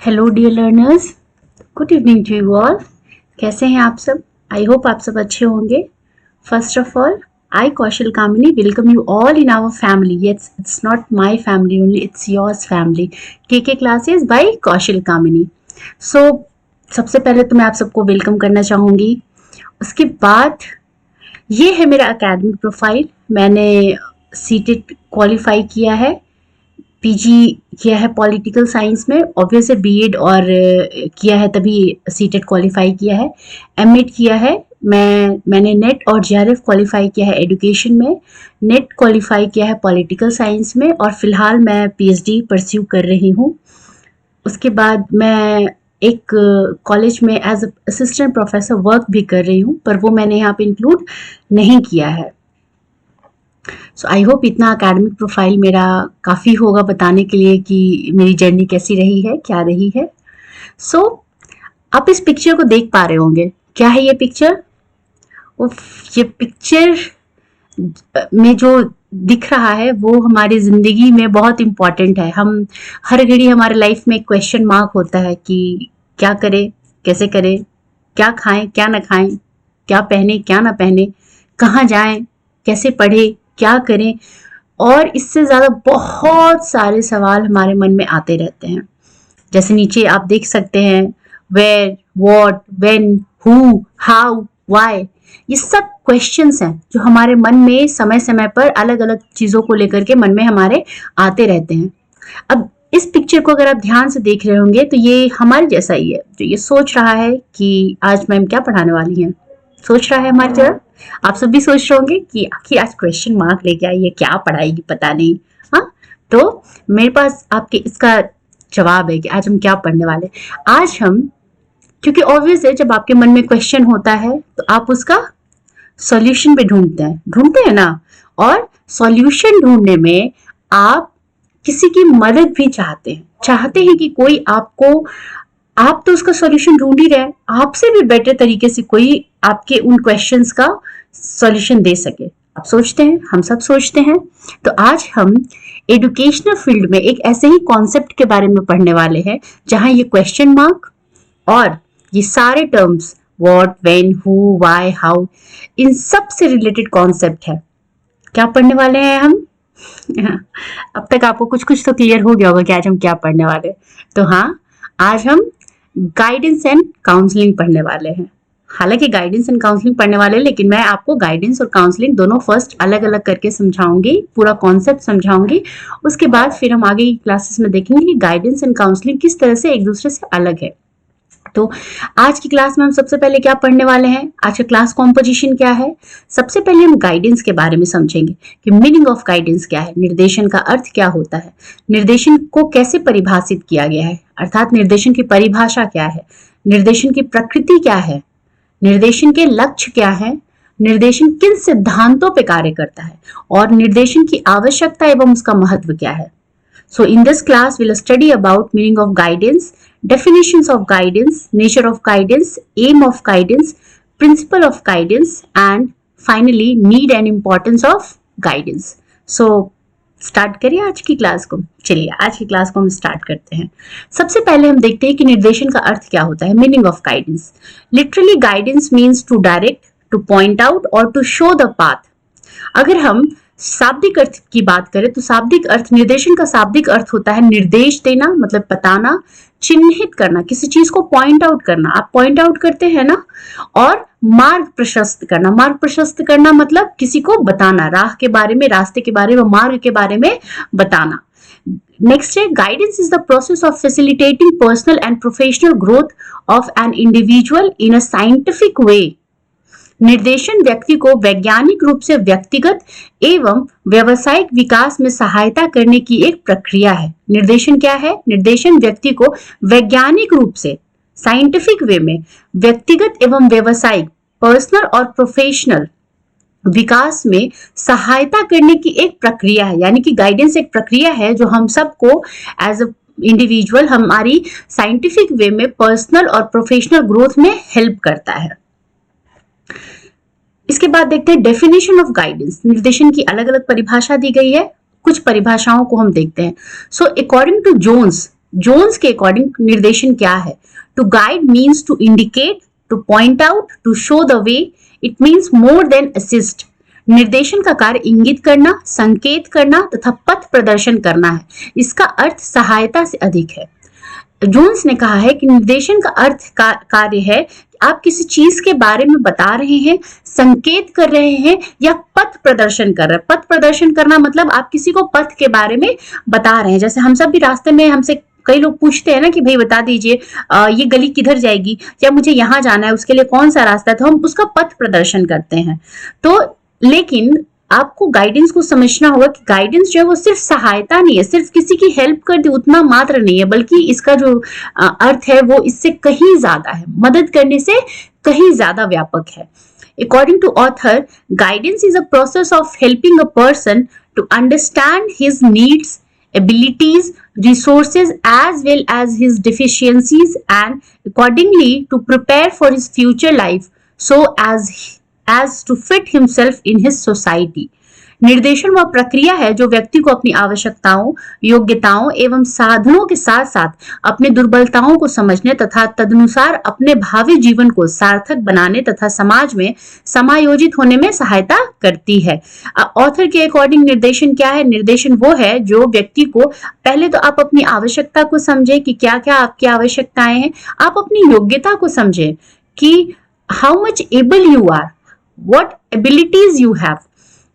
Hello dear learners, good evening to you all. कैसे हैं आप सब? आई होप आप सब अच्छे होंगे। First of all, I Kaushal Kamini welcome you all in our family. Yes, it's not my family only, it's yours family. K classes by Kaushal Kamini. So सबसे पहले तो मैं आप सबको वेलकम करना चाहूँगी। उसके बाद ये है मेरा एकेडमिक प्रोफाइल। मैंने सीटेट क्वालिफाई किया है, पीजी किया है पॉलिटिकल साइंस में, ऑब्वियसली बीएड और किया है तभी सीटेट क्वालिफाई किया है। एमएड किया है, मैंने नेट और जेआरएफ क्वालिफाई किया है एजुकेशन में, नेट क्वालिफाई किया है पॉलिटिकल साइंस में, और फिलहाल मैं पीएचडी परस्यू कर रही हूँ। उसके बाद मैं एक कॉलेज में एज असिस्टेंट प्रोफेसर वर्क भी कर रही हूँ, पर वो मैंने यहाँ पे इंक्लूड नहीं किया है। सो आई होप इतना एकेडमिक प्रोफाइल मेरा काफ़ी होगा बताने के लिए कि मेरी जर्नी कैसी रही है, क्या रही है। सो आप इस पिक्चर को देख पा रहे होंगे। क्या है ये पिक्चर? ये पिक्चर में जो दिख रहा है वो हमारी ज़िंदगी में बहुत इम्पॉर्टेंट है। हम हर घड़ी हमारे लाइफ में एक क्वेश्चन मार्क होता है कि क्या करें, कैसे करें, क्या खाएं, क्या ना खाएं, क्या पहने, क्या ना पहने, कहाँ जाएं, कैसे पढ़े, क्या करें, और इससे ज़्यादा बहुत सारे सवाल हमारे मन में आते रहते हैं। जैसे नीचे आप देख सकते हैं, where, what, when, who, how, why. ये सब क्वेश्चंस हैं जो हमारे मन में समय समय पर अलग अलग चीज़ों को लेकर के मन में हमारे आते रहते हैं। अब इस पिक्चर को अगर आप ध्यान से देख रहे होंगे तो ये हमारे जैसा ही है, जो ये सोच रहा है कि आज मैम क्या पढ़ाने वाली हैं। सोच रहा है हमारी तरह। आप सब भी सोच रहे होंगे कि आखिर आज क्वेश्चन मार्क लेके आई है, क्या पढ़ाएगी पता नहीं। हाँ, तो मेरे पास आपके इसका जवाब है कि आज हम क्या पढ़ने वाले। आज हम, क्योंकि ऑब्वियस है जब आपके मन में क्वेश्चन होता है तो आप उसका सॉल्यूशन भी ढूंढते हैं ना। और सॉल्यूशन ढूंढने में आप किसी की मदद भी चाहते हैं कि कोई आपको, आप तो उसका सॉल्यूशन ढूंढ ही रहे हैं, आपसे भी बेटर तरीके से कोई आपके उन क्वेश्चंस का सॉल्यूशन दे सके। आप सोचते हैं, हम सब सोचते हैं। तो आज हम एजुकेशनल फील्ड में एक ऐसे ही कॉन्सेप्ट के बारे में पढ़ने वाले हैं जहां ये क्वेश्चन मार्क और ये सारे terms what, when, who, why, how, इन सब से रिलेटेड कॉन्सेप्ट है। क्या पढ़ने वाले हैं हम? अब तक आपको कुछ कुछ तो क्लियर हो गया होगा कि आज हम क्या पढ़ने वाले। तो हाँ, आज हम गाइडेंस एंड काउंसलिंग पढ़ने वाले हैं। हालांकि गाइडेंस एंड काउंसलिंग पढ़ने वाले हैं, लेकिन मैं आपको गाइडेंस और काउंसलिंग दोनों फर्स्ट अलग अलग करके समझाऊंगी, पूरा कॉन्सेप्ट समझाऊंगी। उसके बाद फिर हम आगे की क्लासेस में देखेंगे कि गाइडेंस एंड काउंसलिंग किस तरह से एक दूसरे से अलग है। तो आज की क्लास में हम सबसे पहले क्या पढ़ने वाले हैं, आज का क्लास कॉम्पोजिशन क्या है। सबसे पहले हम गाइडेंस के बारे में समझेंगे कि मीनिंग ऑफ गाइडेंस क्या है, निर्देशन का अर्थ क्या होता है, निर्देशन को कैसे परिभाषित किया गया है, अर्थात निर्देशन की परिभाषा क्या है, निर्देशन की प्रकृति क्या है, निर्देशन के लक्ष्य क्या है, निर्देशन किन सिद्धांतों पर कार्य करता है, और निर्देशन की आवश्यकता एवं उसका महत्व क्या है। So in this class, we'll study about meaning of guidance, definitions of guidance, nature of guidance, aim of guidance, principle of guidance, and finally need and importance of guidance. So start करिए आज की class को। चलिए आज की class को हम start करते हैं। सबसे पहले हम देखते हैं कि निर्देशन का अर्थ क्या होता है। Meaning of guidance, literally guidance means to direct, to point out और टू शो द पाथ। अगर हम शाब्दिक अर्थ की बात करें तो शाब्दिक अर्थ, निर्देशन का शाब्दिक अर्थ होता है निर्देश देना, मतलब बताना, चिन्हित करना, किसी चीज को पॉइंट आउट करना। आप पॉइंट आउट करते हैं ना। और मार्ग प्रशस्त करना, मार्ग प्रशस्त करना मतलब किसी को बताना, राह के बारे में, रास्ते के बारे में, मार्ग के बारे में बताना। नेक्स्ट है, guidance is the process of facilitating personal and professional growth of an individual in a scientific way. निर्देशन व्यक्ति को वैज्ञानिक रूप से व्यक्तिगत एवं व्यावसायिक विकास में सहायता करने की एक प्रक्रिया है। निर्देशन क्या है? निर्देशन व्यक्ति को वैज्ञानिक रूप से, साइंटिफिक वे में, व्यक्तिगत एवं व्यावसायिक, पर्सनल और प्रोफेशनल विकास में सहायता करने की एक प्रक्रिया है। यानी कि गाइडेंस एक प्रक्रिया है जो हम सबको एज अ इंडिविजुअल हमारी साइंटिफिक वे में पर्सनल और प्रोफेशनल ग्रोथ में हेल्प करता है। इसके बाद देखते हैं डेफिनेशन ऑफ गाइडेंस। निर्देशन की अलग अलग परिभाषा दी गई है, कुछ परिभाषाओं को हम देखते हैं। So according to Jones, Jones के अकॉर्डिंग निर्देशन क्या है? To guide means to indicate, to point out, to show the way. It means more than assist. निर्देशन का कार्य इंगित करना, संकेत करना तथा पथ प्रदर्शन करना है. इसका अर्थ सहायता से अधिक है. जोन्स ने कहा है कि निर्देशन का अर्थ कार्य है कि आप किसी चीज के बारे में बता रहे हैं, संकेत कर रहे हैं या पथ प्रदर्शन कर रहे हैं. पथ प्रदर्शन करना मतलब आप किसी को पथ के बारे में बता रहे हैं. जैसे हम सब भी रास्ते में हमसे कई लोग पूछते हैं ना कि भाई बता दीजिए ये गली किधर जाएगी या मुझे यहाँ जाना है, उसके लिए कौन सा रास्ता है, तो हम उसका पथ प्रदर्शन करते हैं. तो लेकिन आपको गाइडेंस को समझना होगा कि गाइडेंस जो है वो सिर्फ सहायता नहीं है, सिर्फ किसी की हेल्प कर दी उतना मात्र नहीं है, बल्कि इसका जो अर्थ है वो इससे कहीं ज्यादा है, मदद करने से कहीं ज्यादा व्यापक है. According to author, guidance is a process of helping a person to understand his needs, abilities, resources as well as his deficiencies and accordingly to prepare for his future life so as to fit himself in his society. निर्देशन वह प्रक्रिया है जो व्यक्ति को अपनी आवश्यकताओं, योग्यताओं एवं साधनों के साथ साथ अपने दुर्बलताओं को समझने तथा तदनुसार अपने भावी जीवन को सार्थक बनाने तथा समाज में समायोजित होने में सहायता करती है. ऑथर के अकॉर्डिंग निर्देशन क्या है? निर्देशन वो है जो व्यक्ति को, पहले तो आप अपनी आवश्यकता को समझे कि क्या क्या आपकी आवश्यकताएं हैं, आप अपनी योग्यता को समझे कि how much able you are, what abilities you have.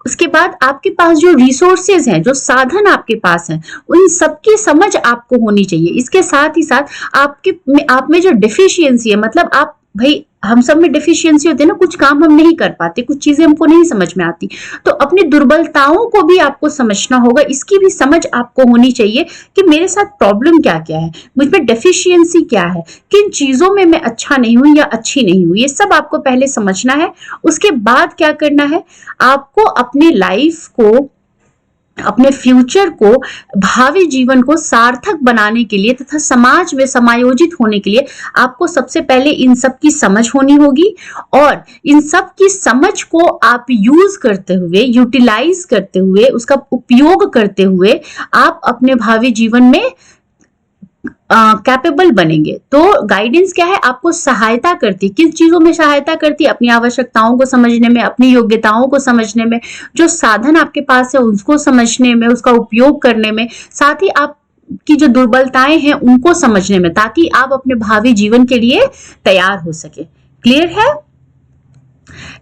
उसके बाद आपके पास जो रिसोर्सेज हैं, जो साधन आपके पास हैं, उन सबकी समझ आपको होनी चाहिए. इसके साथ ही साथ आप में जो डेफिशिएंसी है, मतलब आप, भाई हम सब में डेफिशिएंसी होती है ना, कुछ काम हम नहीं कर पाते, कुछ चीजें हमको नहीं समझ में आती, तो अपनी दुर्बलताओं को भी आपको समझना होगा. इसकी भी समझ आपको होनी चाहिए कि मेरे साथ प्रॉब्लम क्या क्या है, मुझ में डेफिशिएंसी क्या है, किन चीजों में मैं अच्छा नहीं हूं या अच्छी नहीं हूं, ये सब आपको पहले समझना है. उसके बाद क्या करना है, आपको अपनी लाइफ को, अपने फ्यूचर को, भावी जीवन को सार्थक बनाने के लिए तथा समाज में समायोजित होने के लिए आपको सबसे पहले इन सब की समझ होनी होगी. और इन सब की समझ को आप यूज करते हुए, यूटिलाइज करते हुए, उसका उपयोग करते हुए आप अपने भावी जीवन में कैपेबल बनेंगे. तो गाइडेंस क्या है? आपको सहायता करती है. किस चीजों में सहायता करती है? अपनी आवश्यकताओं को समझने में, अपनी योग्यताओं को समझने में, जो साधन आपके पास है उसको समझने में, उसका उपयोग करने में, साथ ही आप की जो दुर्बलताएं हैं उनको समझने में, ताकि आप अपने भावी जीवन के लिए तैयार हो सके. क्लियर है?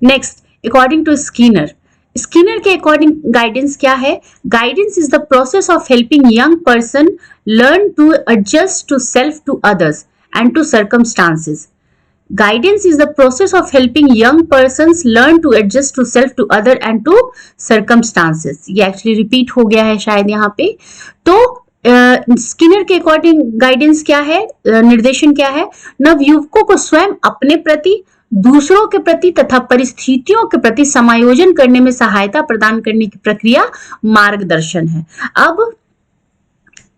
Next, according to Skinner, Skinner के अकॉर्डिंग गाइडेंस क्या है? Guidance is the process of helping young person learn to adjust to self, to others and to circumstances. Guidance is the process of helping young persons learn to adjust to self, to other and to circumstances. ये actually repeat हो गया है शायद यहाँ पे. तो Skinner के according guidance क्या है, निर्देशन क्या है? नवयुवकों को स्वयं अपने प्रति, दूसरों के प्रति तथा परिस्थितियों के प्रति समायोजन करने में सहायता प्रदान करने की प्रक्रिया मार्गदर्शन है. अब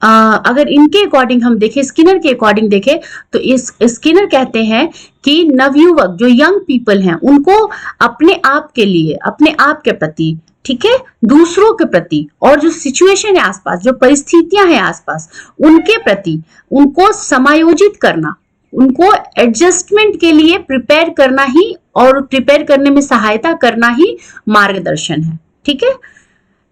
अगर इनके अकॉर्डिंग हम देखें, स्किनर के अकॉर्डिंग देखें, तो इस स्किनर कहते हैं कि नवयुवक जो यंग पीपल हैं उनको अपने आप के लिए, अपने आप के प्रति, ठीक है, दूसरों के प्रति और जो सिचुएशन है आसपास, जो परिस्थितियां हैं आसपास, उनके प्रति उनको समायोजित करना, उनको एडजस्टमेंट के लिए प्रिपेयर करना ही, और प्रिपेयर करने में सहायता करना ही मार्गदर्शन है. ठीक है.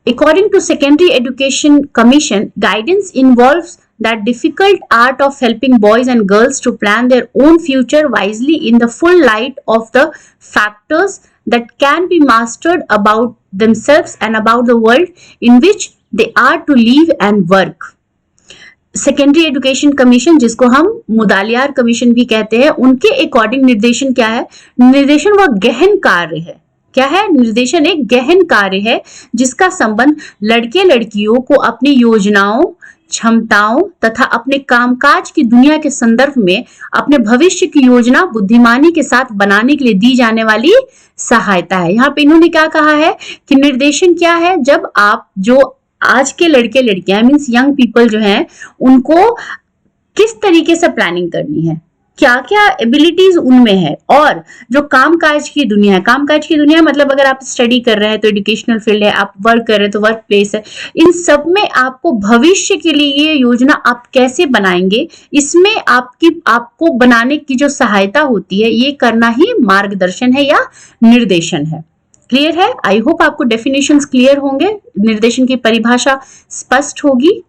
According to Secondary Education Commission, guidance involves that difficult art of helping boys and girls to plan their own future wisely in the full light of the factors that can be mastered about themselves and about the world in which they are to live and work. Secondary education commission, जिसको हम Mudaliar commission भी कहते हैं, उनके according निर्देशन क्या है? निर्देशन वह गहन कार्य है. क्या है? निर्देशन एक गहन कार्य है जिसका संबंध लड़के लड़कियों को अपनी योजनाओं, क्षमताओं तथा अपने कामकाज की दुनिया के संदर्भ में अपने भविष्य की योजना बुद्धिमानी के साथ बनाने के लिए दी जाने वाली सहायता है. यहाँ पे इन्होंने क्या कहा है कि निर्देशन क्या है? जब आप जो आज के लड़के लड़कियां मीन्स यंग पीपल जो हैं, उनको किस तरीके से प्लानिंग करनी है, क्या क्या एबिलिटीज उनमें है। और जो कामकाज की दुनिया है, कामकाज की दुनिया मतलब अगर आप स्टडी कर रहे हैं तो एजुकेशनल फील्ड है, आप वर्क कर रहे हैं तो वर्क प्लेस है, इन सब में आपको भविष्य के लिए ये योजना आप कैसे बनाएंगे, इसमें आपको बनाने की जो सहायता होती है, ये करना ही मार्गदर्शन है या निर्देशन है। क्लियर है? आई होप आपको डेफिनेशंस क्लियर होंगे, निर्देशन की परिभाषा स्पष्ट होगी।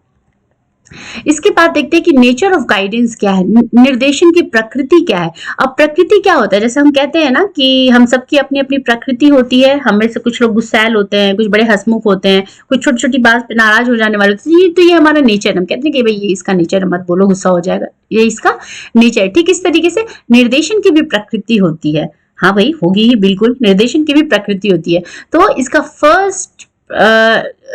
इसके बाद देखते हैं कि नेचर ऑफ गाइडेंस क्या है, निर्देशन की प्रकृति क्या है। अब प्रकृति क्या होता है, जैसे हम कहते हैं ना कि हम सबकी अपनी अपनी प्रकृति होती है, हमें से कुछ लोग गुस्सैल होते हैं, कुछ बड़े हंसमुख होते हैं, कुछ छोटी छोटी बात पे नाराज हो जाने वाले होते हैं, तो ये हमारा नेचर। हम कहते हैं कि भाई ये इसका नेचर, मत बोलो गुस्सा हो जाएगा, ये इसका नेचर। ठीक इस तरीके से निर्देशन की भी प्रकृति होती है। हाँ भाई होगी ही, बिल्कुल निर्देशन की भी प्रकृति होती है। तो इसका फर्स्ट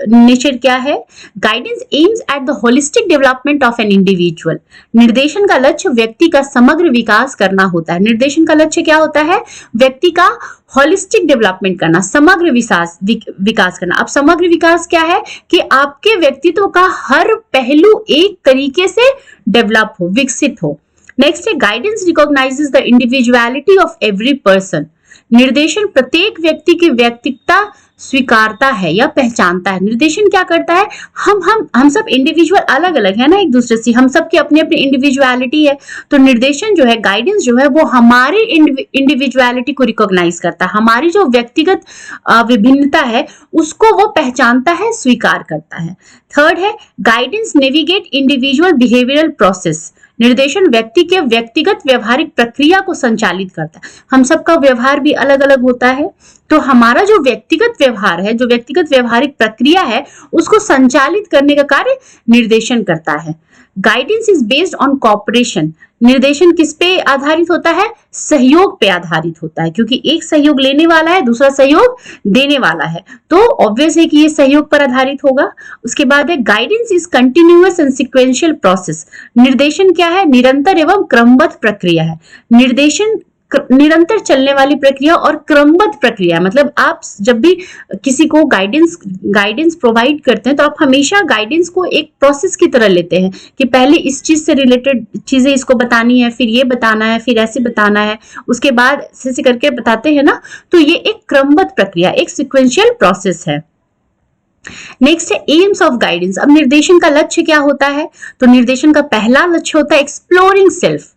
नेचर क्या है, guidance aims at the holistic development of an individual. निर्देशन का लक्ष्य व्यक्ति का समग्र विकास करना होता है। निर्देशन का लक्ष्य क्या होता है, व्यक्ति का होलिस्टिक डेवलपमेंट करना, समग्र विकास करना। अब समग्र विकास क्या है कि आपके व्यक्तित्व का हर पहलू एक तरीके से डेवलप हो, विकसित हो। नेक्स्ट है guidance recognises the individuality of every person. निर्देशन प्रत्येक व्यक्ति की व्यक्तिगतता स्वीकारता है या पहचानता है। निर्देशन क्या करता है, हम सब इंडिविजुअल अलग अलग है ना एक दूसरे से, हम सब की अपनी अपनी इंडिविजुअलिटी है। तो निर्देशन जो है, गाइडेंस जो है, वो हमारी इंडिविजुअलिटी को रिकॉग्नाइज करता है, हमारी जो व्यक्तिगत विभिन्नता है उसको वो पहचानता है, स्वीकार करता है। थर्ड है guidance navigate individual behavioural process. निर्देशन व्यक्ति के व्यक्तिगत व्यवहारिक प्रक्रिया को संचालित करता है। हम सबका व्यवहार भी अलग अलग होता है, तो हमारा जो व्यक्तिगत व्यवहार है, जो व्यक्तिगत व्यवहारिक प्रक्रिया है, उसको संचालित करने का कार्य निर्देशन करता है। Guidance is based on corporation. निर्देशन किस पे आधारित होता है, सहयोग पे आधारित होता है, क्योंकि एक सहयोग लेने वाला है, दूसरा सहयोग देने वाला है, तो ऑब्वियस है कि ये सहयोग पर आधारित होगा। उसके बाद है guidance is continuous and sequential process. निर्देशन क्या है, निरंतर एवं क्रमबद्ध प्रक्रिया है। निर्देशन निरंतर चलने वाली प्रक्रिया और क्रमबद्ध प्रक्रिया, मतलब आप जब भी किसी को गाइडेंस प्रोवाइड करते हैं तो आप हमेशा गाइडेंस को एक प्रोसेस की तरह लेते हैं कि पहले इस चीज से रिलेटेड चीजें इसको बतानी है, फिर ये बताना है, फिर ऐसे बताना है, उसके बाद ऐसे करके बताते हैं ना। तो ये एक क्रमबद्ध प्रक्रिया, एक सिक्वेंशियल प्रोसेस है। नेक्स्ट है एम्स ऑफ गाइडेंस। अब निर्देशन का लक्ष्य क्या होता है, तो निर्देशन का पहला लक्ष्य होता है एक्सप्लोरिंग सेल्फ,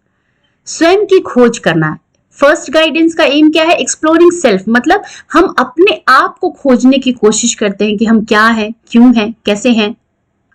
स्वयं की खोज करना। फर्स्ट गाइडेंस का एम क्या है, एक्सप्लोरिंग सेल्फ, मतलब हम अपने आप को खोजने की कोशिश करते हैं कि हम क्या हैं, क्यों हैं, कैसे हैं,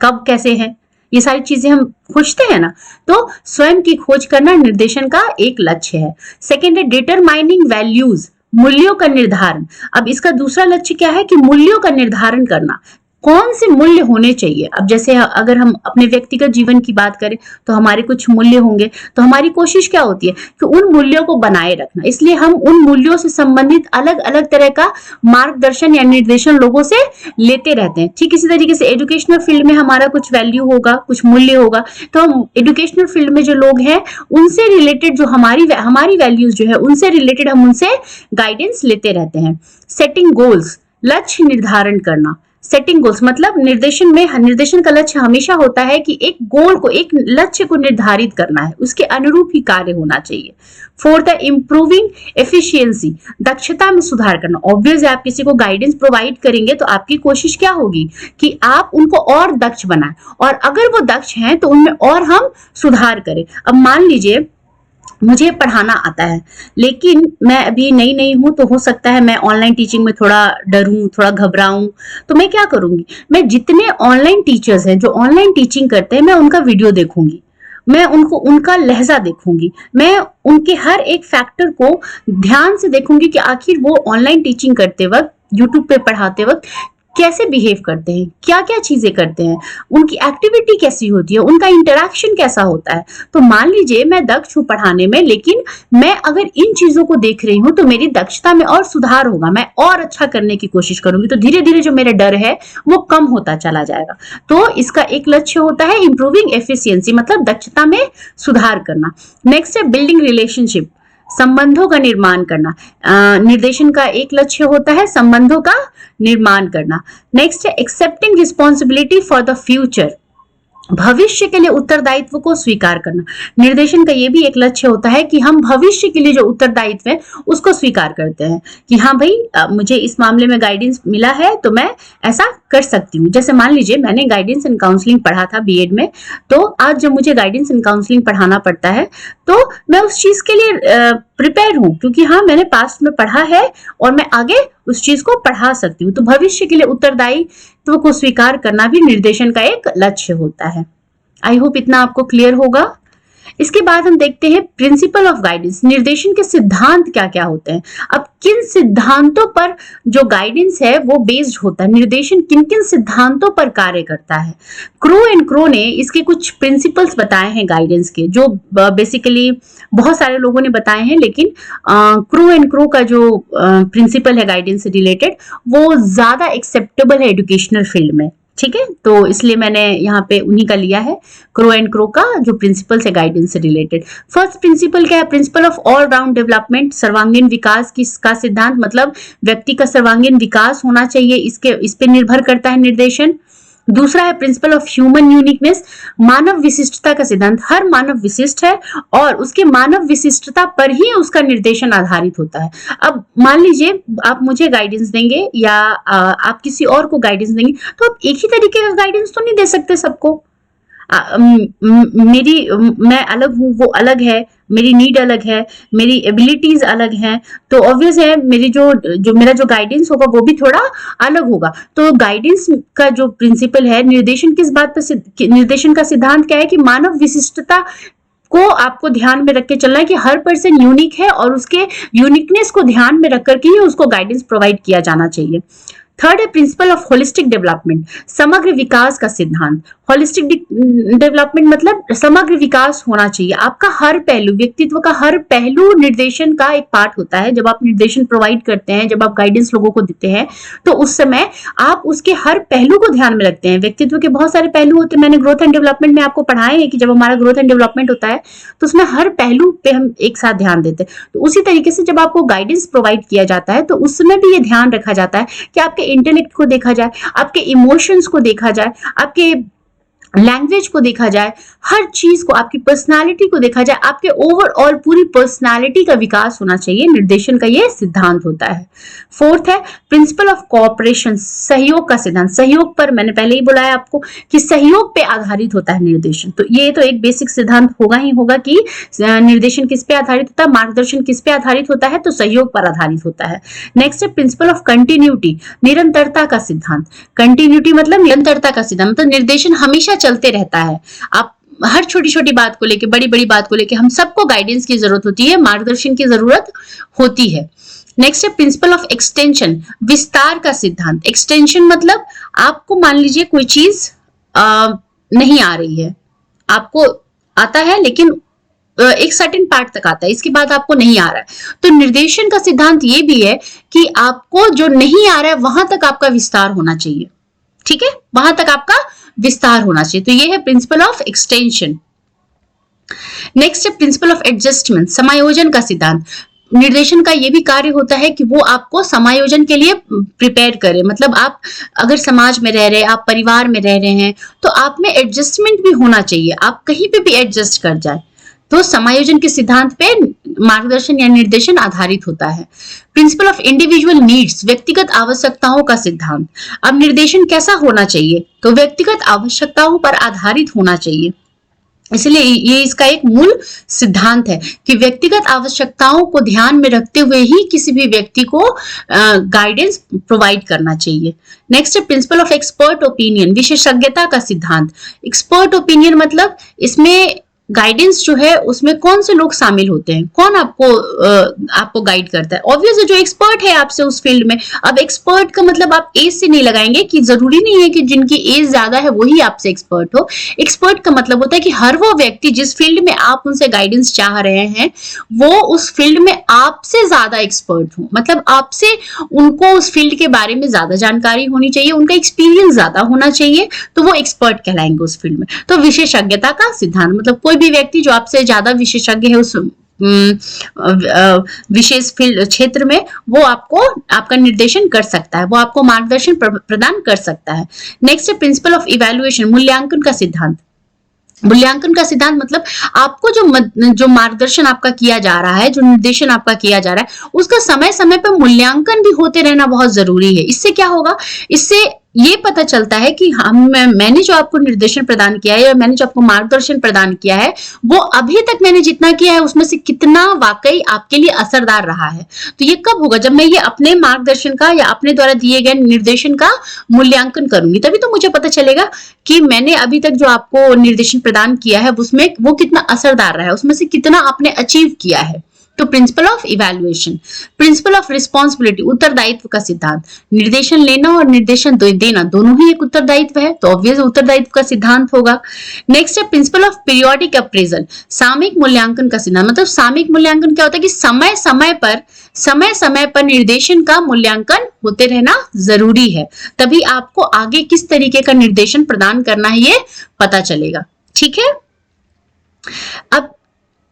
कब कैसे हैं, ये सारी चीजें हम खोजते हैं ना। तो स्वयं की खोज करना निर्देशन का एक लक्ष्य है। सेकेंड है डिटरमाइनिंग वैल्यूज, मूल्यों का निर्धारण। अब इसका दूसरा लक्ष्य क्या है कि मूल्यों का निर्धारण करना, कौन से मूल्य होने चाहिए। अब जैसे अगर हम अपने व्यक्तिगत जीवन की बात करें तो हमारे कुछ मूल्य होंगे, तो हमारी कोशिश क्या होती है कि उन मूल्यों को बनाए रखना। इसलिए हम उन मूल्यों से संबंधित अलग अलग तरह का मार्गदर्शन या निर्देशन लोगों से लेते रहते हैं। ठीक इसी तरीके से एजुकेशनल फील्ड में हमारा कुछ वैल्यू होगा, कुछ मूल्य होगा, तो हम एजुकेशनल फील्ड में जो लोग हैं उनसे रिलेटेड जो हमारी वैल्यूज जो है उनसे रिलेटेड हम उनसे गाइडेंस लेते रहते हैं। सेटिंग गोल्स, लक्ष्य निर्धारण करना। सेटिंग गोल्स मतलब निर्देशन का लक्ष्य हमेशा होता है कि एक गोल को, एक लक्ष्य को निर्धारित करना है, उसके अनुरूप ही कार्य होना चाहिए। फोर्थ है इंप्रूविंग एफिशिएंसी, दक्षता में सुधार करना। ऑब्वियस है आप किसी को गाइडेंस प्रोवाइड करेंगे तो आपकी कोशिश क्या होगी कि आप उनको और दक्ष बनाएं, और अगर वो दक्ष हैं तो उनमें और हम सुधार करें। अब मान लीजिए मुझे पढ़ाना आता है लेकिन मैं अभी नई हूं, तो हो सकता है मैं ऑनलाइन टीचिंग में थोड़ा डरूं, थोड़ा घबराऊं, तो मैं क्या करूंगी, मैं जितने ऑनलाइन टीचर्स हैं जो ऑनलाइन टीचिंग करते हैं मैं उनका वीडियो देखूंगी, मैं उनका लहजा देखूंगी, मैं उनके हर एक फैक्टर को ध्यान से देखूंगी कि आखिर वो ऑनलाइन टीचिंग करते वक्त, यूट्यूब पे पढ़ाते वक्त कैसे बिहेव करते हैं, क्या क्या चीजें करते हैं, उनकी एक्टिविटी कैसी होती है, उनका इंटरेक्शन कैसा होता है। तो मान लीजिए मैं दक्ष हूं पढ़ाने में, लेकिन मैं अगर इन चीजों को देख रही हूं तो मेरी दक्षता में और सुधार होगा, मैं और अच्छा करने की कोशिश करूंगी, तो धीरे धीरे जो मेरा डर है वो कम होता चला जाएगा। तो इसका एक लक्ष्य होता है इंप्रूविंग एफिशिएंसी, मतलब दक्षता में सुधार करना। नेक्स्ट है बिल्डिंग रिलेशनशिप, संबंधों का निर्माण करना। निर्देशन का एक लक्ष्य होता है संबंधों का निर्माण करना। नेक्स्ट है accepting responsibility for the future, भविष्य के लिए उत्तरदायित्व को स्वीकार करना। निर्देशन का ये भी एक लक्ष्य होता है कि हम भविष्य के लिए जो उत्तरदायित्व है उसको स्वीकार करते हैं कि हाँ भाई, मुझे इस मामले में गाइडेंस मिला है तो मैं ऐसा कर सकती हूँ। जैसे मान लीजिए मैंने गाइडेंस एंड काउंसलिंग पढ़ा था बीएड में, तो आज जब मुझे गाइडेंस एंड काउंसलिंग पढ़ाना पड़ता है तो मैं उस चीज के लिए प्रिपेयर हूँ, क्योंकि हाँ मैंने पास्ट में पढ़ा है और मैं आगे उस चीज को पढ़ा सकती हूँ। तो भविष्य के लिए उत्तरदायित्व को स्वीकार करना भी निर्देशन का एक लक्ष्य होता है। आई होप इतना आपको क्लियर होगा। इसके बाद हम देखते हैं प्रिंसिपल ऑफ गाइडेंस। निर्देशन के सिद्धांत क्या क्या होते हैं। अब किन सिद्धांतों पर जो गाइडेंस है वो बेस्ड होता है, निर्देशन किन किन सिद्धांतों पर कार्य करता है। क्रो एंड क्रो ने इसके कुछ प्रिंसिपल्स बताए हैं गाइडेंस के, जो बेसिकली बहुत सारे लोगों ने बताए हैं, लेकिन क्रो एंड क्रो का जो प्रिंसिपल है गाइडेंस से रिलेटेड वो ज्यादा एक्सेप्टेबल है एजुकेशनल फील्ड में। ठीक है, तो इसलिए मैंने यहाँ पे उन्हीं का लिया है, क्रो एंड क्रो का जो प्रिंसिपल्स है गाइडेंस से रिलेटेड। फर्स्ट प्रिंसिपल क्या है, principle of all round development, सर्वांगीण विकास का सिद्धांत, मतलब व्यक्ति का सर्वांगीण विकास होना चाहिए, इस पे निर्भर करता है निर्देशन। दूसरा है प्रिंसिपल ऑफ ह्यूमन यूनिकनेस, मानव विशिष्टता का सिद्धांत। हर मानव विशिष्ट है और उसके मानव विशिष्टता पर ही उसका निर्देशन आधारित होता है। अब मान लीजिए आप मुझे गाइडेंस देंगे या आप किसी और को गाइडेंस देंगे, तो आप एक ही तरीके का गाइडेंस तो नहीं दे सकते सबको। मैं अलग हूँ, वो अलग है, मेरी नीड अलग है, मेरी एबिलिटीज अलग हैं, तो ऑब्वियस है मेरी मेरा जो गाइडेंस होगा वो भी थोड़ा अलग होगा। तो गाइडेंस का जो प्रिंसिपल है, निर्देशन किस बात पर, निर्देशन का सिद्धांत क्या है कि मानव विशिष्टता को आपको ध्यान में रख के चलना है कि हर पर्सन यूनिक है और उसके यूनिकनेस को ध्यान में रख करके ही उसको गाइडेंस प्रोवाइड किया जाना चाहिए। थर्ड है प्रिंसिपल ऑफ होलिस्टिक डेवलपमेंट, समग्र विकास का सिद्धांत। होलिस्टिक डेवलपमेंट मतलब समग्र विकास होना चाहिए, आपका हर पहलू, व्यक्तित्व का हर पहलू निर्देशन का एक पार्ट होता है। जब आप निर्देशन प्रोवाइड करते हैं, जब आप गाइडेंस लोगों को देते हैं, तो उस समय आप उसके हर पहलू को ध्यान में रखते हैं। व्यक्तित्व के बहुत सारे पहलू होते हैं, मैंने ग्रोथ एंड डेवलपमेंट में आपको पढ़ाए हैं कि जब हमारा ग्रोथ एंड डेवलपमेंट होता है तो उसमें हर पहलू पे हम एक साथ ध्यान देते हैं। तो उसी तरीके से जब आपको गाइडेंस प्रोवाइड किया जाता है तो उस समय भी ये ध्यान रखा जाता है कि आपके इंटेलेक्ट को देखा जाए, आपके इमोशंस को देखा जाए, आपके लैंग्वेज को देखा जाए, हर चीज को, आपकी पर्सनालिटी को देखा जाए, आपके ओवरऑल पूरी पर्सनालिटी का विकास होना चाहिए। निर्देशन का ये सिद्धांत होता है। फोर्थ है प्रिंसिपल ऑफ कोऑपरेशन, सहयोग का सिद्धांत। सहयोग पर मैंने पहले ही बोला है आपको कि सहयोग पे आधारित होता है निर्देशन। तो ये तो एक बेसिक सिद्धांत होगा ही होगा कि निर्देशन किस पे आधारित होता है, मार्गदर्शन किस पे आधारित होता है, तो सहयोग पर आधारित होता है। नेक्स्ट है प्रिंसिपल ऑफ कंटिन्यूटी, निरंतरता का सिद्धांत। कंटिन्यूटी मतलब निरंतरता का सिद्धांत, मतलब निर्देशन हमेशा चलते रहता है। आप हर छोटी छोटी बात को लेके, बड़ी बड़ी बात को लेके हम सबको गाइडेंस की जरूरत होती है, मार्गदर्शन की जरूरत होती है। नेक्स्ट है प्रिंसिपल ऑफ एक्सटेंशन, विस्तार का सिद्धांत। एक्सटेंशन मतलब आपको मान लीजिए कोई चीज नहीं आ रही है, आपको आता है लेकिन एक सर्टेन पार्ट तक आता है, इसके बाद आपको नहीं आ रहा है, तो निर्देशन का सिद्धांत ये भी है कि आपको जो नहीं आ रहा है वहां तक आपका विस्तार होना चाहिए। ठीक है, वहां तक आपका विस्तार होना चाहिए। तो ये है प्रिंसिपल ऑफ एक्सटेंशन। नेक्स्ट है प्रिंसिपल ऑफ एडजस्टमेंट, समायोजन का सिद्धांत। निर्देशन का ये भी कार्य होता है कि वो आपको समायोजन के लिए प्रिपेयर करे। मतलब आप अगर समाज में रह रहे हैं, आप परिवार में रह रहे हैं, तो आप में एडजस्टमेंट भी होना चाहिए, आप कहीं पे भी एडजस्ट कर जाए। तो समायोजन के सिद्धांत पे मार्गदर्शन या निर्देशन आधारित होता है। प्रिंसिपल ऑफ इंडिविजुअल नीड्स, व्यक्तिगत आवश्यकताओं का सिद्धांत। अब निर्देशन कैसा होना चाहिए, तो व्यक्तिगत आवश्यकताओं पर आधारित होना चाहिए। इसलिए ये इसका एक मूल सिद्धांत है कि व्यक्तिगत आवश्यकताओं को ध्यान में रखते हुए ही किसी भी व्यक्ति को गाइडेंस प्रोवाइड करना चाहिए। नेक्स्ट है प्रिंसिपल ऑफ एक्सपर्ट ओपिनियन, विशेषज्ञता का सिद्धांत। एक्सपर्ट ओपिनियन मतलब इसमें गाइडेंस जो है उसमें कौन से लोग शामिल होते हैं, कौन आपको गाइड करता है। ऑब्वियसली जो एक्सपर्ट है आपसे उस फील्ड में। अब एक्सपर्ट का मतलब आप एज से नहीं लगाएंगे कि जरूरी नहीं है कि जिनकी एज ज्यादा है वही आपसे एक्सपर्ट हो। एक्सपर्ट का मतलब होता है कि हर वो व्यक्ति जिस फील्ड में आप उनसे गाइडेंस चाह रहे हैं वो उस फील्ड में आपसे ज्यादा एक्सपर्ट हो, मतलब आपसे उनको उस फील्ड के बारे में ज्यादा जानकारी होनी चाहिए, उनका एक्सपीरियंस ज्यादा होना चाहिए, तो वो एक्सपर्ट कहलाएंगे उस फील्ड में। तो विशेषज्ञता का सिद्धांत मतलब कोई भी व्यक्ति जो आपसे ज्यादा विशेषज्ञ है उस विशेष फील्ड क्षेत्र में, वो आपका निर्देशन कर सकता है, वो आपको मार्गदर्शन प्रदान कर सकता है। नेक्स्ट है प्रिंसिपल ऑफ इवैल्यूएशन, मूल्यांकन का सिद्धांत। मूल्यांकन का सिद्धांत मतलब आपको जो मार्गदर्शन आपका किया जा रहा है, जो निर्देशन आपका किया जा रहा है, उसका समय समय पर मूल्यांकन भी होते रहना बहुत जरूरी है। इससे क्या होगा, इससे ये पता चलता है कि मैंने जो आपको निर्देशन प्रदान किया है या मैंने जो आपको मार्गदर्शन प्रदान किया है, वो अभी तक मैंने जितना किया है उसमें से कितना वाकई आपके लिए असरदार रहा है। तो ये कब होगा, जब मैं ये अपने मार्गदर्शन का या अपने द्वारा दिए गए निर्देशन का मूल्यांकन करूंगी, तभी तो मुझे पता चलेगा कि मैंने अभी तक जो आपको निर्देशन प्रदान किया है उसमें वो कितना असरदार रहा है, उसमें से कितना आपने अचीव किया है। तो principle of evaluation, principle of responsibility, उत्तरदायित्व का सिद्धांत। निर्देशन लेना और निर्देशन देना दोनों ही एक उत्तरदायित्व है, तो ऑब्वियस उत्तरदायित्व का सिद्धांत होगा। नेक्स्ट है प्रिंसिपल ऑफ पीरियोडिक अप्रेजल, सामयिक मूल्यांकन का सिद्धांत। मतलब सामयिक मूल्यांकन क्या होता है कि समय समय पर निर्देशन का मूल्यांकन होते रहना जरूरी है, तभी आपको आगे किस तरीके का निर्देशन प्रदान करना है ये पता चलेगा। ठीक है, अब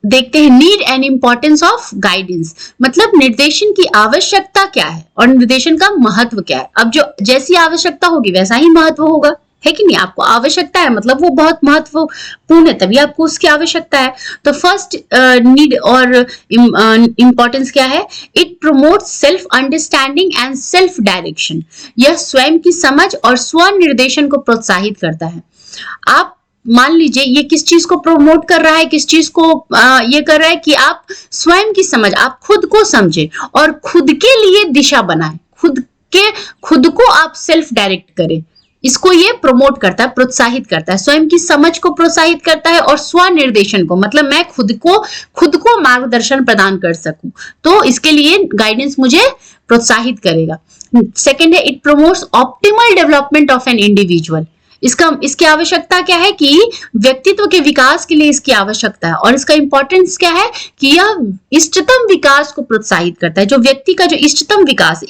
देखते हैं need and importance of guidance, मतलब निर्देशन की आवश्यकता क्या है और निर्देशन का महत्व क्या है। अब जो जैसी आवश्यकता होगी वैसा ही महत्व होगा, है कि नहीं। आपको आवश्यकता है मतलब वो बहुत महत्वपूर्ण है, तभी आपको उसकी आवश्यकता है। तो फर्स्ट नीड और इंपॉर्टेंस क्या है, it promotes self understanding and self direction, यह स्वयं की समझ और स्व निर्देशन को प्रोत्साहित करता है। आप मान लीजिए ये किस चीज को प्रमोट कर रहा है, किस चीज को ये कर रहा है कि आप स्वयं की समझ, आप खुद को समझे और खुद के लिए दिशा बनाए, खुद को आप सेल्फ डायरेक्ट करें, इसको ये प्रमोट करता है, प्रोत्साहित करता है। स्वयं की समझ को प्रोत्साहित करता है और स्व निर्देशन को, मतलब मैं खुद को मार्गदर्शन प्रदान कर सकूं, तो इसके लिए गाइडेंस मुझे प्रोत्साहित करेगा। सेकेंड है it promotes optimal development of an individual, इसकी आवश्यकता क्या है कि व्यक्तित्व के विकास के लिए इसकी आवश्यकता है, और इसका इंपॉर्टेंस क्या है कि यह इष्टतम विकास को प्रोत्साहित करता है। जो व्यक्ति का जो इष्टतम विकास,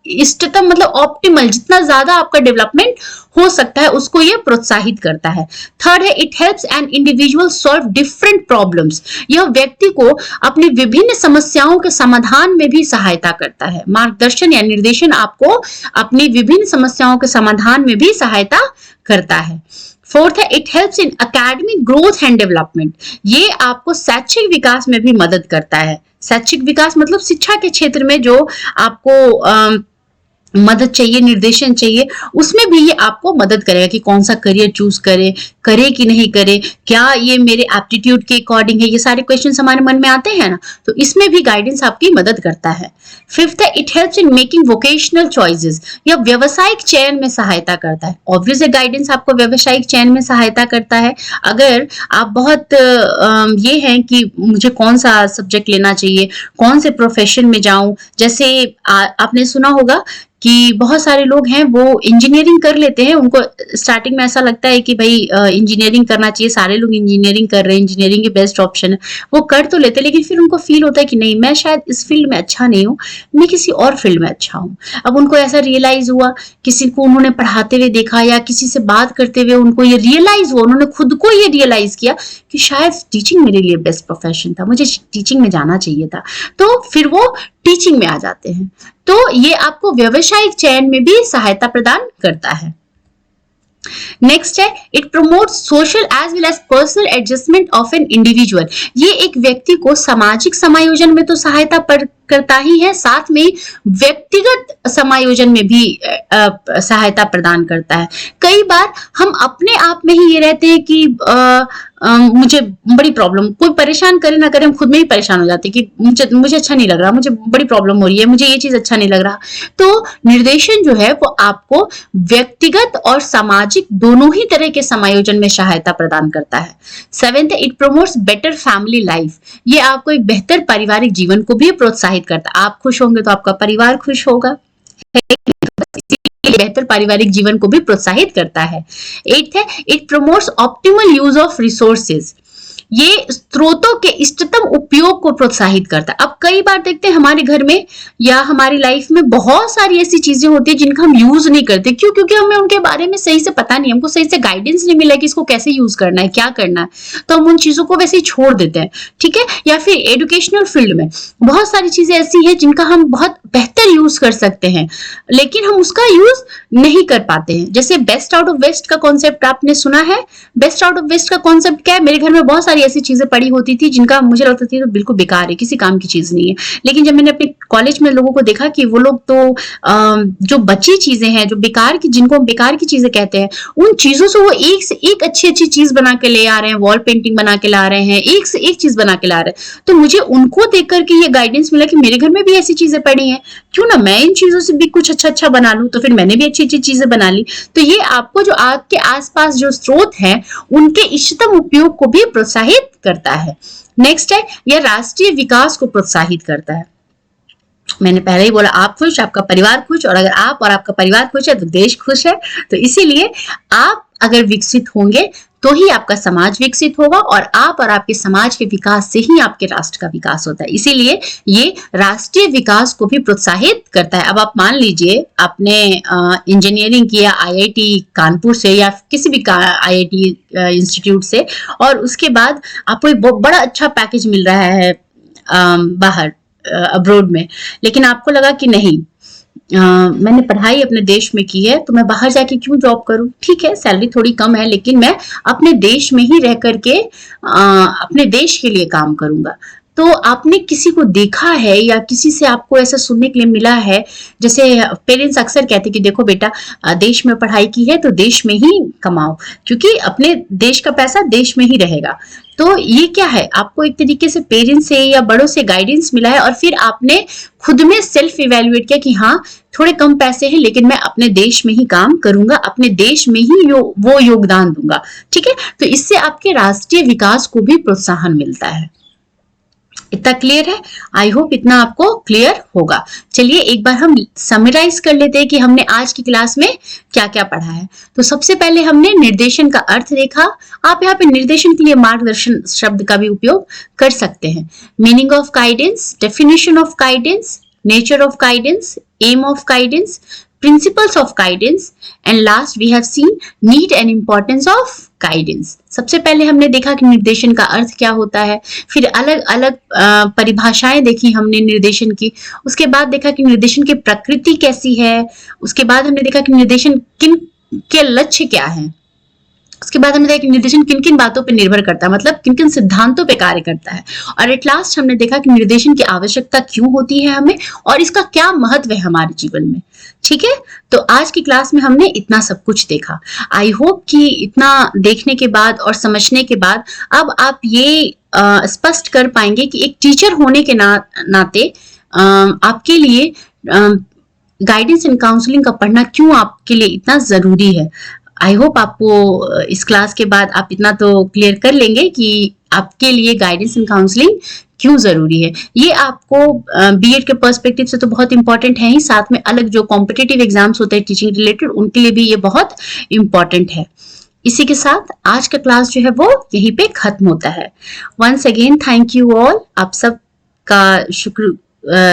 इष्टतम मतलब ऑप्टिमल, जितना ज्यादा आपका डेवलपमेंट हो सकता है उसको ये प्रोत्साहित करता है। थर्ड है it helps an individual solve different problems, यह व्यक्ति को अपनी विभिन्न समस्याओं के समाधान में भी सहायता करता है। मार्गदर्शन या निर्देशन आपको अपनी विभिन्न समस्याओं के समाधान में भी सहायता करता है। फोर्थ है it helps in academic growth and development, ये आपको शैक्षिक विकास में भी मदद करता है। शैक्षिक विकास मतलब शिक्षा के क्षेत्र में जो आपको मदद चाहिए, निर्देशन चाहिए, उसमें भी ये आपको मदद करेगा कि कौन सा करियर चूज करे कि नहीं करे, क्या ये मेरे एप्टीट्यूड के अकॉर्डिंग है, ये सारे क्वेश्चन हमारे मन में आते हैं ना, तो इसमें भी गाइडेंस आपकी मदद करता है। फिफ्थ है it helps in making vocational choices, यह व्यवसायिक चयन में सहायता करता है। ऑब्वियस गाइडेंस आपको व्यवसायिक चयन में सहायता करता है। अगर आप बहुत ये हैं कि मुझे कौन सा सब्जेक्ट लेना चाहिए, कौन से प्रोफेशन में जाऊं, जैसे आपने सुना होगा कि बहुत सारे लोग हैं वो इंजीनियरिंग कर लेते हैं, उनको स्टार्टिंग में ऐसा लगता है कि भाई इंजीनियरिंग करना चाहिए, सारे लोग इंजीनियरिंग कर रहे हैं, इंजीनियरिंग के बेस्ट ऑप्शन है, वो कर तो लेते हैं, लेकिन फिर उनको फील होता है कि नहीं, मैं शायद इस फील्ड में अच्छा नहीं हूँ, मैं किसी और फील्ड में अच्छा हूँ। अब उनको ऐसा रियलाइज हुआ, किसी को उन्होंने पढ़ाते हुए देखा या किसी से बात करते हुए उनको ये रियलाइज हुआ, उन्होंने खुद को ये रियलाइज किया कि शायद टीचिंग मेरे लिए बेस्ट प्रोफेशन था, मुझे टीचिंग में जाना चाहिए था, तो फिर वो टीचिंग में आ जाते हैं। तो ये आपको व्यवसायिक चयन में भी सहायता प्रदान करता है। नेक्स्ट है it promotes social as well as personal adjustment of an individual, ये एक व्यक्ति को सामाजिक समायोजन में तो सहायता करता ही है, साथ में व्यक्तिगत समायोजन में भी सहायता प्रदान करता है। कई बार हम अपने आप में ही ये रहते हैं कि मुझे बड़ी प्रॉब्लम, कोई परेशान करे ना करे, हम खुद में ही परेशान हो जाते हैं कि मुझे अच्छा नहीं लग रहा, मुझे बड़ी प्रॉब्लम हो रही है, मुझे ये चीज अच्छा नहीं लग रहा। तो निर्देशन जो है वो आपको व्यक्तिगत और सामाजिक दोनों ही तरह के समायोजन में सहायता प्रदान करता है। सेवेंथ है it promotes better family life, ये आपको एक बेहतर पारिवारिक जीवन को भी प्रोत्साहित करता है। आप खुश होंगे तो आपका परिवार खुश होगा, बेहतर पारिवारिक जीवन को भी प्रोत्साहित करता है। एट्थ है it promotes optimal use of resources, ये स्रोतों के इष्टतम उपयोग को प्रोत्साहित करता है। अब कई बार देखते हैं हमारे घर में या हमारी लाइफ में बहुत सारी ऐसी चीजें होती है जिनका हम यूज नहीं करते। क्यों? क्योंकि हमें उनके बारे में सही से पता नहीं, हमको सही से गाइडेंस नहीं मिला कि इसको कैसे यूज करना है, क्या करना है, तो हम उन चीजों को वैसे ही छोड़ देते हैं। ठीक है, या फिर एजुकेशनल फील्ड में बहुत सारी चीजें ऐसी हैं जिनका हम बहुत बेहतर यूज कर सकते हैं, लेकिन हम उसका यूज नहीं कर पाते हैं। जैसे बेस्ट आउट ऑफ वेस्ट का कॉन्सेप्ट आपने सुना है। बेस्ट आउट ऑफ वेस्ट का कॉन्सेप्ट क्या है? मेरे घर में बहुत सारी ऐसी चीजें पड़ी होती थी जिनका मुझे लगता था तो बिल्कुल बेकार है, किसी काम की चीज नहीं है। लेकिन जब मैंने अपने कॉलेज में लोगों को देखा कि वो लोग तो जो बची चीजें हैं, जो बेकार की, जिनको हम बेकार की चीजें कहते हैं, उन चीजों से वो एक से एक अच्छी अच्छी चीज बना के ले आ रहे हैं, वॉल पेंटिंग बना के ला रहे हैं, एक से एक चीज बना के ला रहे हैं। तो मुझे उनको देख करके ये गाइडेंस मिला कि मेरे घर में भी ऐसी चीजें पड़ी हैं, क्यों ना मैं इन चीजों से भी कुछ अच्छा अच्छा बना लूं। तो फिर मैंने भी अच्छी अच्छी चीजें बना ली। तो ये आपको जो आपके आसपास जो स्रोत हैं उनके इष्टतम उपयोग को भी प्रोत्साहित करता है। नेक्स्ट है, यह राष्ट्रीय विकास को प्रोत्साहित करता है। मैंने पहले ही बोला, आप खुश, आपका परिवार खुश, और अगर आप और आपका परिवार खुश है तो देश खुश है। तो इसीलिए आप अगर विकसित होंगे तो ही आपका समाज विकसित होगा, और आप और आपके समाज के विकास से ही आपके राष्ट्र का विकास होता है। इसीलिए ये राष्ट्रीय विकास को भी प्रोत्साहित करता है। अब आप मान लीजिए आपने इंजीनियरिंग किया IIT कानपुर से या किसी भी IIT इंस्टीट्यूट से, और उसके बाद आपको एक बड़ा अच्छा पैकेज मिल रहा है बाहर अब्रोड में, लेकिन आपको लगा कि नहीं, मैंने पढ़ाई अपने देश में की है तो मैं बाहर जाके क्यों जॉब करूं। ठीक है, सैलरी थोड़ी कम है, लेकिन मैं अपने देश में ही रह करके अपने देश के लिए काम करूंगा। तो आपने किसी को देखा है या किसी से आपको ऐसा सुनने के लिए मिला है, जैसे पेरेंट्स अक्सर कहते कि देखो बेटा, देश में पढ़ाई की है तो देश में ही कमाओ, क्योंकि अपने देश का पैसा देश में ही रहेगा। तो ये क्या है, आपको एक तरीके से पेरेंट्स से या बड़ों से गाइडेंस मिला है, और फिर आपने खुद में सेल्फ इवेल्युएट किया कि हाँ, थोड़े कम पैसे हैं लेकिन मैं अपने देश में ही काम करूंगा, अपने देश में ही वो योगदान दूंगा। ठीक है, तो इससे आपके राष्ट्रीय विकास को भी प्रोत्साहन मिलता है। इतना क्लियर है? आई होप इतना आपको क्लियर होगा। चलिए एक बार हम समराइज कर लेते हैं कि हमने आज की क्लास में क्या क्या पढ़ा है। तो सबसे पहले हमने निर्देशन का अर्थ देखा। आप यहाँ पे निर्देशन के लिए मार्गदर्शन शब्द का भी उपयोग कर सकते हैं। Meaning of guidance, definition of guidance, nature of guidance, aim of guidance, principles of guidance, and last we have seen need and importance of guidance। सबसे पहले हमने देखा कि निर्देशन का अर्थ क्या होता है, फिर अलग अलग परिभाषाएं देखी हमने निर्देशन की, उसके बाद देखा कि निर्देशन की प्रकृति कैसी है, उसके बाद हमने देखा कि निर्देशन किन के लक्ष्य क्या है, उसके बाद हमने देखा कि निर्देशन किन किन बातों पर निर्भर करता है, मतलब किन किन सिद्धांतों पे कार्य करता है, और एट लास्ट हमने देखा कि निर्देशन की आवश्यकता क्यों होती है हमें, और इसका क्या महत्व है हमारे जीवन में। ठीक है, तो आज की क्लास में हमने इतना सब कुछ देखा। आई होप कि इतना देखने के बाद और समझने के बाद अब आप ये स्पष्ट कर पाएंगे कि एक टीचर होने के नाते आपके लिए गाइडेंस एंड काउंसलिंग का पढ़ना क्यों आपके लिए इतना जरूरी है। आई होप आपको इस क्लास के बाद आप इतना तो क्लियर कर लेंगे कि आपके लिए गाइडेंस एंड काउंसलिंग क्यों जरूरी है। ये आपको बीएड के पर्सपेक्टिव से तो बहुत इंपॉर्टेंट है ही, साथ में अलग जो कॉम्पिटिटिव एग्जाम्स होते हैं टीचिंग रिलेटेड, उनके लिए भी ये बहुत इंपॉर्टेंट है। इसी के साथ आज का क्लास जो है वो यहीं पे खत्म होता है। Once again thank you all, आप सब का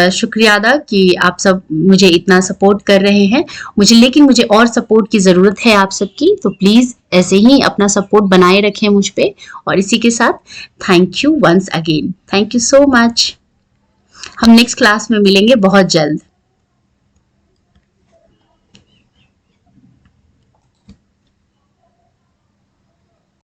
शुक्रिया अदा कि आप सब मुझे इतना सपोर्ट कर रहे हैं लेकिन मुझे और सपोर्ट की जरूरत है आप सबकी, तो प्लीज ऐसे ही अपना सपोर्ट बनाए रखें मुझ पे। और इसी के साथ thank you once again, thank you so much. हम नेक्स्ट क्लास में मिलेंगे बहुत जल्द।